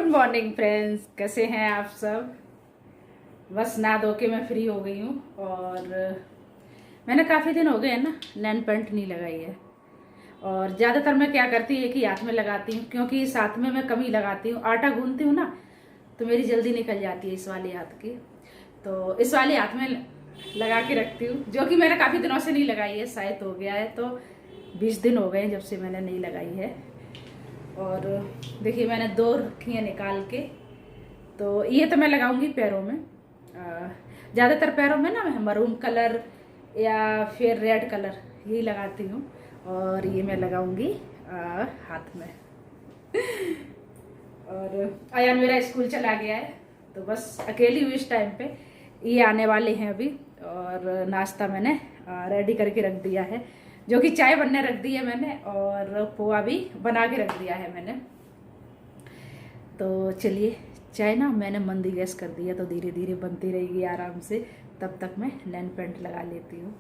Good morning friends, कैसे हैं आप सब। बस नहा धो के मैं फ्री हो गई हूँ और मैंने काफ़ी दिन हो गए हैं ना नैन पेंट नहीं लगाई है। और ज़्यादातर मैं क्या करती हूँ, एक ही हाथ में लगाती हूँ, क्योंकि साथ में मैं कम ही लगाती हूँ। आटा गूंथती हूँ ना तो मेरी जल्दी निकल जाती है इस वाले हाथ की, तो इस वाले हाथ में लगा के रखती हूँ, जो कि मैंने काफ़ी दिनों से नहीं लगाई है। शायद हो गया है तो 20 दिन हो गए जब से मैंने नहीं लगाई है। और देखिए मैंने 2 रखी हैं निकाल के, तो ये तो मैं लगाऊंगी पैरों में। ज़्यादातर पैरों में ना मैं मरून कलर या फिर रेड कलर यही लगाती हूँ, और ये मैं लगाऊंगी हाथ में। और अयान मेरा स्कूल चला गया है तो बस अकेली हुई इस टाइम पे। ये आने वाले हैं अभी, और नाश्ता मैंने रेडी करके रख दिया है, जो कि चाय बनने रख दी है मैंने, और पोहा भी बना के रख दिया है मैंने। तो चलिए, चाय ना मैंने मंदी गैस कर दिया तो धीरे धीरे बनती रहेगी आराम से, तब तक मैं नैन पेंट लगा लेती हूँ।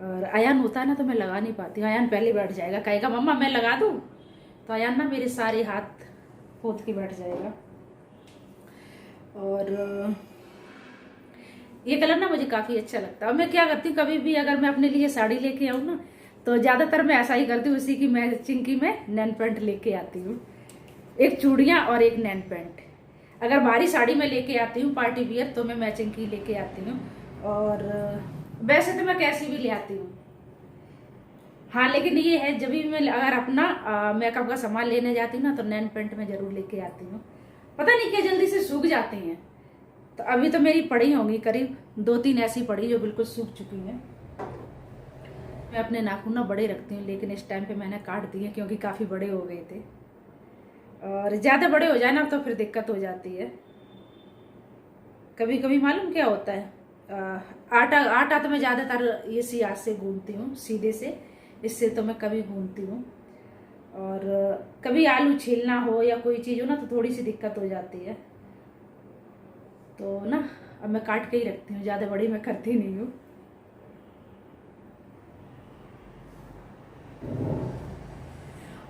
और अयान होता है ना तो मैं लगा नहीं पाती हूँ। अयान पहले बैठ जाएगा, कहेगा मम्मा मैं लगा दूँ, तो अयान ना मेरे सारे हाथ पोंछ के बैठ जाएगा। और ये कलर ना मुझे काफ़ी अच्छा लगता है। और मैं क्या करती हूँ, कभी भी अगर मैं अपने लिए साड़ी लेके आऊँ ना तो ज़्यादातर मैं ऐसा ही करती हूँ, उसी की मैचिंग की मैं नैन पेंट लेके आती हूँ। एक चूड़ियाँ और एक नैन पेंट। अगर भारी साड़ी में लेके आती हूँ पार्टी वियर तो मैं मैचिंग की लेके आती हूँ, और वैसे तो मैं कैसी भी ले आती हूँ। हाँ, लेकिन ये है जब भी मैं अगर अपना मेकअप का सामान लेने जाती हूँ ना तो नैन पेंट में जरूर लेके आती हूँ। पता नहीं क्या जल्दी से सूख जाती हैं। तो अभी तो मेरी पड़ी होंगी करीब 2-3 ऐसी पड़ी जो बिल्कुल सूख चुकी हैं। मैं अपने नाखून ना बड़े रखती हूँ, लेकिन इस टाइम पे मैंने काट दिए क्योंकि काफ़ी बड़े हो गए थे, और ज़्यादा बड़े हो जाए ना तो फिर दिक्कत हो जाती है। कभी कभी मालूम क्या होता है, आटा आटा तो मैं ज़्यादातर इसी हाथ से गूंथती हूँ, सीधे से, इससे तो मैं कभी गूंथती हूँ। और कभी आलू छीलना हो या कोई चीज़ हो ना तो थोड़ी सी दिक्कत हो जाती है, तो ना अब मैं काट के ही रखती हूँ, ज़्यादा बड़ी मैं करती नहीं हूँ।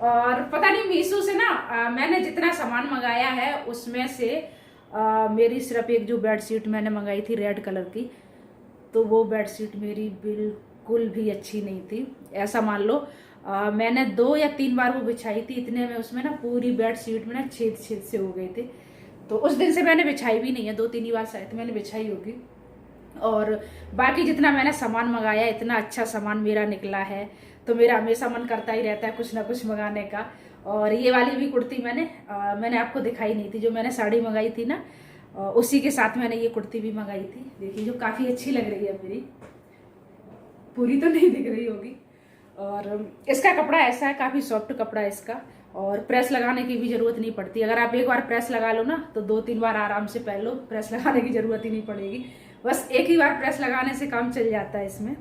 और पता नहीं मीशो से ना मैंने जितना सामान मंगाया है उसमें से मेरी सिर्फ एक जो बेडशीट मैंने मंगाई थी रेड कलर की, तो वो बेडशीट मेरी बिल्कुल भी अच्छी नहीं थी। ऐसा मान लो मैंने 2 या 3 बार वो बिछाई थी, इतने में उसमें ना पूरी बेडशीट में ना छेद छेद से हो गए थे। तो उस दिन से मैंने बिछाई भी नहीं है, 2-3 ही बार शायद मैंने बिछाई होगी। और बाकी जितना मैंने सामान मंगाया इतना अच्छा सामान मेरा निकला है, तो मेरा हमेशा मन करता ही रहता है कुछ ना कुछ मंगाने का। और ये वाली भी कुर्ती मैंने आपको दिखाई नहीं थी, जो मैंने साड़ी मंगाई थी ना उसी के साथ मैंने ये कुर्ती भी मंगाई थी। देखिए जो काफ़ी अच्छी लग रही है मेरी, पूरी तो नहीं दिख रही होगी। और इसका कपड़ा ऐसा है, काफ़ी सॉफ्ट कपड़ा है इसका, और प्रेस लगाने की भी ज़रूरत नहीं पड़ती। अगर आप एक बार प्रेस लगा लो ना तो 2-3 बार आराम से पहन लो, प्रेस लगाने की ज़रूरत ही नहीं पड़ेगी। बस एक ही बार प्रेस लगाने से काम चल जाता है इसमें।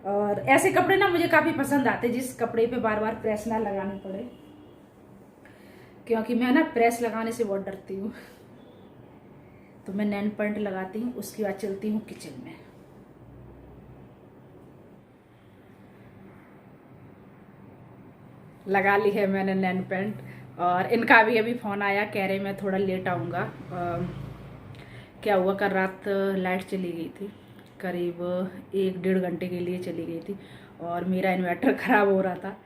और ऐसे कपड़े ना मुझे काफ़ी पसंद आते हैं जिस कपड़े पे बार बार प्रेस ना लगानी पड़े, क्योंकि मैं ना प्रेस लगाने से बहुत डरती हूँ। तो मैं नैन पेंट लगाती हूँ, उसके बाद चलती हूँ किचन में। लगा ली है मैंने नैन पेंट, और इनका भी अभी फ़ोन आया, कह रहे मैं थोड़ा लेट आऊँगा। क्या हुआ, कल रात लाइट चली गई थी, करीब 1-1.5 घंटे के लिए चली गई थी, और मेरा इन्वर्टर ख़राब हो रहा था।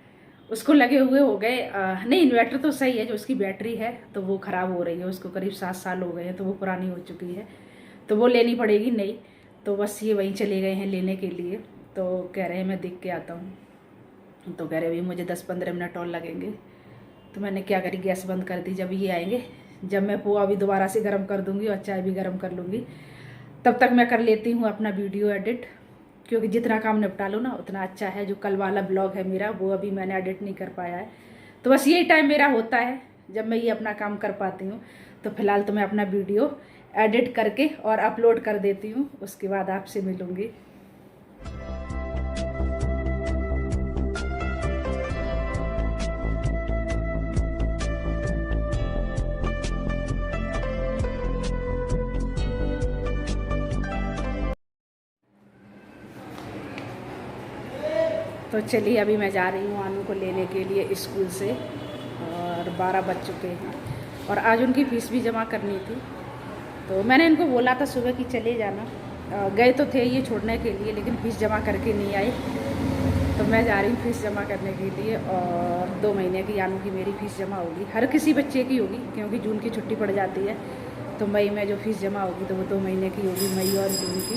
उसको लगे हुए हो गए नहीं, इन्वर्टर तो सही है, जो उसकी बैटरी है तो वो ख़राब हो रही है, उसको करीब 7 साल हो गए हैं, तो वो पुरानी हो चुकी है, तो वो लेनी पड़ेगी नई। तो बस ये वहीं चले गए हैं लेने के लिए, तो कह रहे हैं मैं देख के आता हूँ। तो कह रहे अभी मुझे 10-15 मिनट और लगेंगे। तो मैंने क्या करी, गैस बंद कर दी। जब ये आएंगे, जब मैं पोहा भी दोबारा से गर्म कर दूंगी और चाय भी गर्म कर लूँगी, तब तक मैं कर लेती हूँ अपना वीडियो एडिट, क्योंकि जितना काम निपटा लो ना उतना अच्छा है। जो कल वाला ब्लॉग है मेरा वो अभी मैंने एडिट नहीं कर पाया है, तो बस यही टाइम मेरा होता है जब मैं ये अपना काम कर पाती हूँ। तो फिलहाल तो मैं अपना वीडियो एडिट करके और अपलोड कर देती हूँ, उसके बाद आपसे मिलूँगी। तो चलिए अभी मैं जा रही हूँ आनू को लेने के लिए स्कूल से, और 12 बज चुके हैं। और आज उनकी फ़ीस भी जमा करनी थी। तो मैंने इनको बोला था सुबह कि चले जाना, गए तो थे ये छोड़ने के लिए, लेकिन फ़ीस जमा करके नहीं आए। तो मैं जा रही हूँ फ़ीस जमा करने के लिए, और 2 महीने की यानी कि मेरी फ़ीस जमा होगी। हर किसी बच्चे की होगी, क्योंकि जून की छुट्टी पड़ जाती है। तो मई में जो फ़ीस जमा होगी तो वो 2 महीने की होगी, मई और जून की।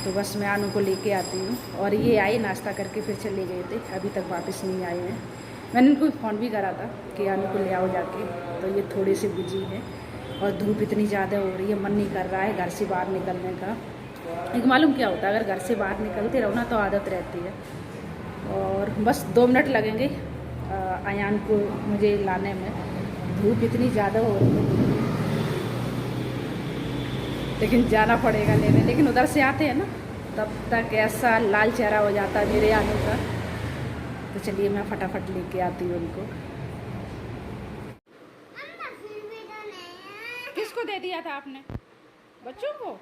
तो बस मैं आनू को लेके आती हूँ। और ये आए नाश्ता करके फिर चले गए थे, अभी तक वापस नहीं आए हैं। मैंने इनको फ़ोन भी करा था कि आनू को ले आओ जाके, तो ये थोड़े से बिजी हैं। और धूप इतनी ज़्यादा हो रही है, मन नहीं कर रहा है घर से बाहर निकलने का। एक मालूम क्या होता है, अगर घर से बाहर निकलते रहो ना तो आदत रहती है। और बस 2 मिनट लगेंगे अयान को मुझे लाने में। धूप इतनी ज़्यादा हो रही है, लेकिन जाना पड़ेगा लेने। लेकिन उधर से आते हैं ना, तब तक ऐसा लाल चेहरा हो जाता है मेरे आने का। तो चलिए मैं फटाफट लेके आती हूँ उनको। किसको दे दिया था आपने? बच्चों को?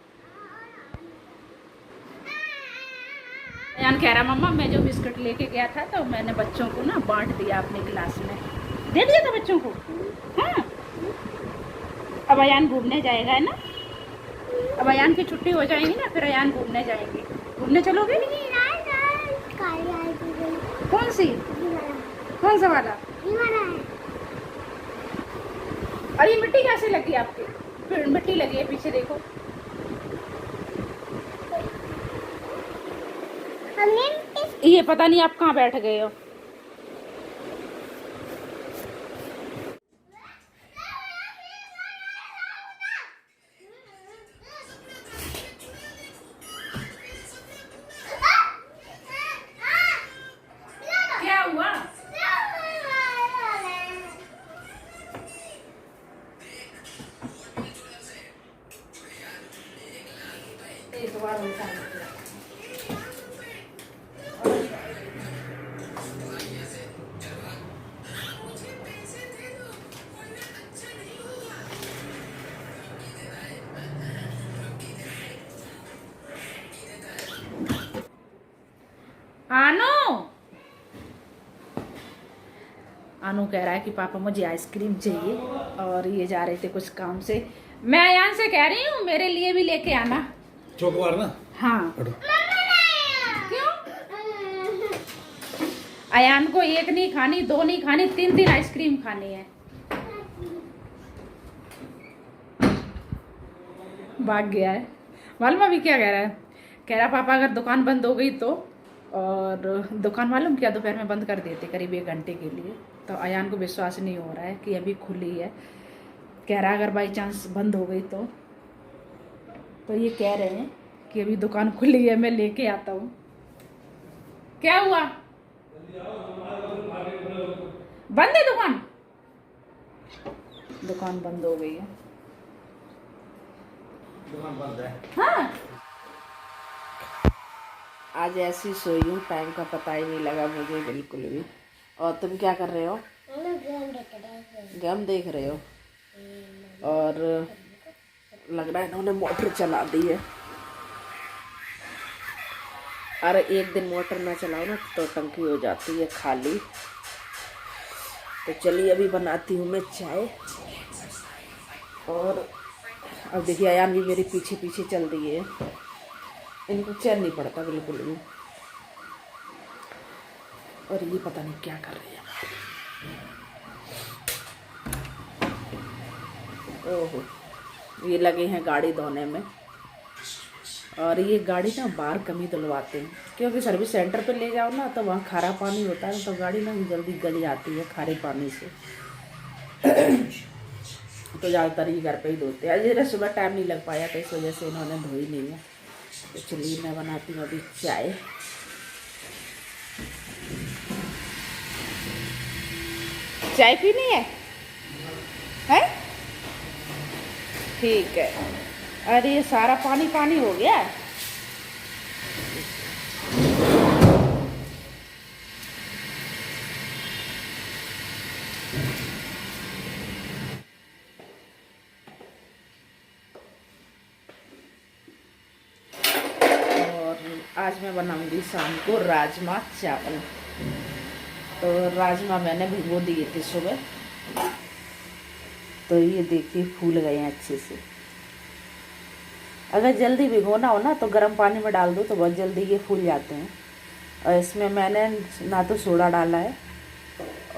अयान कह रहा मम्मा मैं जो बिस्कुट लेके गया था तो मैंने बच्चों को ना बांट दिया अपनी क्लास में। दे दिया था बच्चों को? हाँ। अब अयान घूमने जाएगा है ना, अब अयान की छुट्टी हो जाएगी ना, फिर अयान घूमने जाएंगे। घूमने चलोगे? कौन सी? कौन सा वाला? और ये मिट्टी कैसे लगी आपकी? मिट्टी लगी है पीछे, देखो। ये पता नहीं आप कहाँ बैठ गए हो। क्या हुआ? एक बार उल्टा आनू कह रहा है कि पापा मुझे आइसक्रीम चाहिए, और ये जा रहे थे कुछ काम से। मैं अयान से कह रही हूँ मेरे लिए भी लेके आना चॉकबार ना। हाँ। क्यों? अयान को 1 नहीं खानी, 2 नहीं खानी, 3 आइसक्रीम खानी है। भाग गया है। मालूम अभी क्या कह रहा है? कह रहा पापा अगर दुकान बंद हो गई तो, और दुकान मालूम क्या दोपहर में बंद कर देते करीब 1 घंटे के लिए। तो अयान को विश्वास नहीं हो रहा है कि अभी खुली है। कह रहा अगर बाई चांस बंद हो गई तो ये कह रहे हैं कि अभी दुकान खुली है, मैं लेके आता हूँ। क्या हुआ? बंद है दुकान? दुकान बंद हो गई है। दुकान बंद है। हाँ। आज ऐसी सोई हूँ, टाइम का पता ही नहीं लगा मुझे बिल्कुल भी। और तुम क्या कर रहे हो? गेम देख रहे हो? और लग रहा है इन्होंने मोटर चला दी है। अरे एक दिन मोटर ना चलाओ ना तो टंकी हो जाती है खाली। तो चलिए अभी बनाती हूँ मैं चाय। और अब देखिए अयान भी मेरे पीछे पीछे चल रही है, इनको चैन नहीं पड़ता बिल्कुल भी। और ये पता नहीं क्या कर रही है। ओहो, ये लगे हैं गाड़ी धोने में। और ये गाड़ी ना बाहर कम ही धुलवाते हैं, क्योंकि सर्विस सेंटर पे ले जाओ ना तो वहाँ खारा पानी होता है, तो गाड़ी ना जल्दी गल जाती है खारे पानी से। तो ज़्यादातर ये घर पे ही धोते हैं। आज सुबह टाइम नहीं लग पाया तो इस वजह से इन्होंने धोई नहीं है। तो चलिए मैं बनाती हूँ अभी चाय। चाय पीनी है? हैं? ठीक है। अरे ये सारा पानी पानी हो गया। और आज मैं बनाऊंगी शाम को राजमा चावल। तो राजमा मैंने भिगो दिए थे सुबह, तो ये देखिए फूल गए हैं अच्छे से। अगर जल्दी भिगोना हो ना तो गर्म पानी में डाल दो तो बहुत जल्दी ये फूल जाते हैं। और इसमें मैंने ना तो सोडा डाला है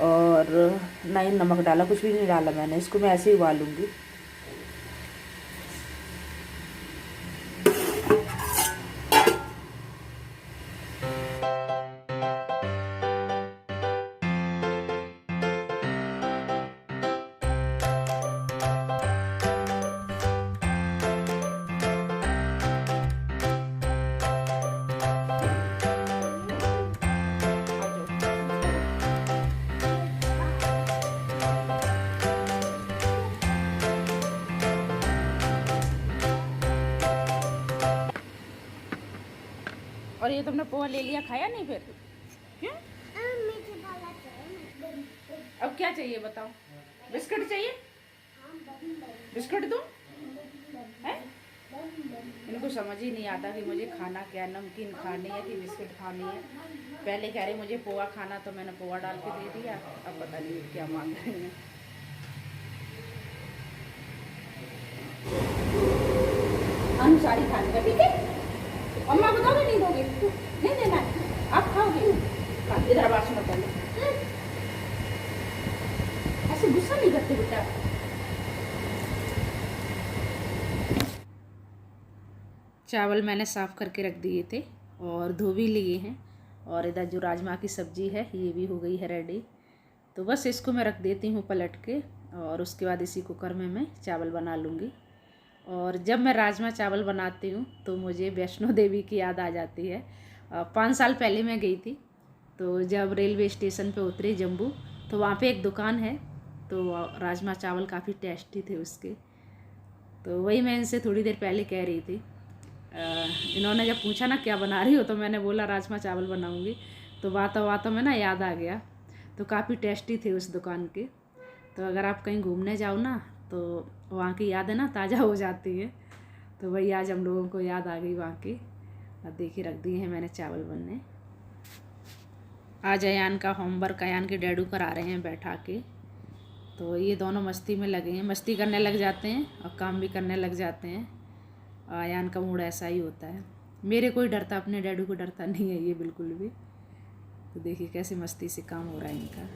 और ना ही नमक डाला, कुछ भी नहीं डाला मैंने। इसको मैं ऐसे ही उबालूंगी। और ये तुमने पोहा ले लिया, खाया नहीं फिर? क्यों? अब क्या चाहिए बताओ? बिस्किट चाहिए? बिस्किट दूं? है? इनको समझ ही नहीं आता कि मुझे खाना क्या, नमकीन खानी है कि बिस्किट खानी है। पहले कह रहे मुझे पोहा खाना, तो मैंने पोहा डाल के दे दिया। अब पता नहीं क्या मांग रहे हैं। अनुसारी खाने का, ठीक है? अम्मा को दोगे नहीं दोगे? नहीं देना है, आप खाओगे? इधर आवाज मत करना, ऐसे गुस्सा नहीं करते बेटा। चावल मैंने साफ़ करके रख दिए थे और धो भी लिए हैं। और इधर जो राजमा की सब्ज़ी है ये भी हो गई है रेडी। तो बस इसको मैं रख देती हूँ पलट के, और उसके बाद इसी कुकर में मैं चावल बना लूँगी। और जब मैं राजमा चावल बनाती हूँ तो मुझे वैष्णो देवी की याद आ जाती है। 5 साल पहले मैं गई थी, तो जब रेलवे स्टेशन पे उतरी जम्मू, तो वहाँ पे एक दुकान है, तो राजमा चावल काफ़ी टेस्टी थे उसके। तो वही मैं इनसे थोड़ी देर पहले कह रही थी। इन्होंने जब पूछा ना क्या बना रही हो, तो मैंने बोला राजमा चावल बनाऊँगी। तो बातों बातों में ना याद आ गया। तो काफ़ी टेस्टी थे उस दुकान के। तो अगर आप कहीं घूमने जाओ ना तो वहाँ की यादें ना ताज़ा हो जाती है। तो वही आज हम लोगों को याद आ गई वहाँ की। अब देखिए रख दिए हैं मैंने चावल बनने। आज अयान का होमवर्क अयान के डैडू करा रहे हैं बैठा के। तो ये दोनों मस्ती में लगे हैं, मस्ती करने लग जाते हैं और काम भी करने लग जाते हैं। अयान का मूड ऐसा ही होता है। मेरे कोई डरता, अपने डैडू को डरता नहीं है ये बिल्कुल भी। तो देखिए कैसे मस्ती से काम हो रहा है इनका।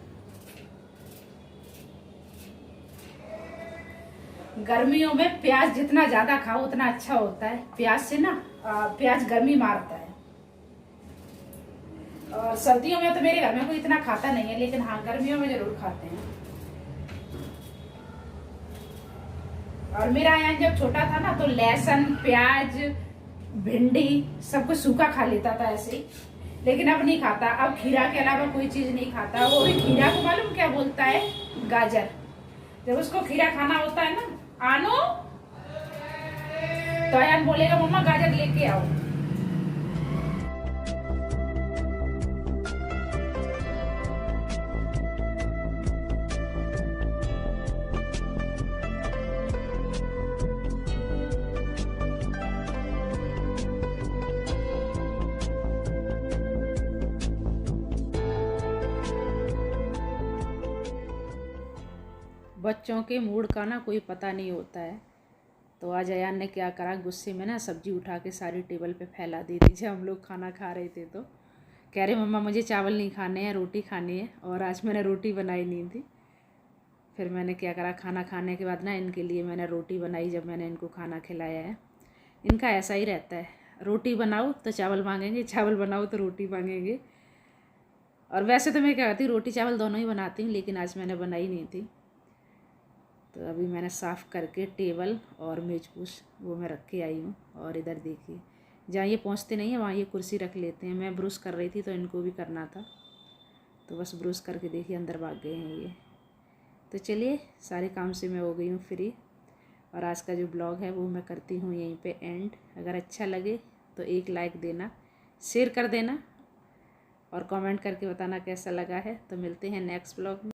गर्मियों में प्याज जितना ज़्यादा खाओ उतना अच्छा होता है। प्याज से ना प्याज गर्मी मारता है। और सर्दियों में तो मेरे घर में कोई इतना खाता नहीं है, लेकिन हाँ गर्मियों में जरूर खाते हैं। और मेरा यहाँ जब छोटा था ना तो लहसुन, प्याज, भिंडी सब कुछ सूखा खा लेता था ऐसे ही, लेकिन अब नहीं खाता। अब खीरा के अलावा कोई चीज नहीं खाता। वो भी खीरा को मालूम क्या बोलता है? गाजर। जब उसको खीरा खाना होता है ना, आनो, तो अयान बोलेगा मम्मा गाजर लेके आओ। बच्चों के मूड का ना कोई पता नहीं होता है। तो आज अयान ने क्या करा, गुस्से में ना सब्जी उठा के सारी टेबल पे फैला दी थी। जब हम लोग खाना खा रहे थे तो कह रहे मम्मा मुझे चावल नहीं खाने हैं, रोटी खानी है। और आज मैंने रोटी बनाई नहीं थी। फिर मैंने क्या करा, खाना खाने के बाद ना इनके लिए मैंने रोटी बनाई। जब मैंने इनको खाना खिलाया है, इनका ऐसा ही रहता है, रोटी बनाओ तो चावल मांगेंगे, चावल बनाओ तो रोटी मांगेंगे। और वैसे तो मैं क्या करती हूँ, रोटी चावल दोनों ही बनाती हूँ, लेकिन आज मैंने बनाई नहीं थी। तो अभी मैंने साफ़ करके टेबल और मेज पूछ वो मैं रख के आई हूँ। और इधर देखिए जहाँ ये पहुँचते नहीं है वहाँ ये कुर्सी रख लेते हैं। मैं ब्रश कर रही थी तो इनको भी करना था, तो बस ब्रश करके देखिए अंदर भाग गए हैं ये। तो चलिए सारे काम से मैं हो गई हूँ फ्री। और आज का जो ब्लॉग है वो मैं करती हूँ यहीं पे एंड। अगर अच्छा लगे तो एक लाइक देना, शेयर कर देना और कमेंट करके बताना कैसा लगा है। तो मिलते हैं नेक्स्ट ब्लॉग में।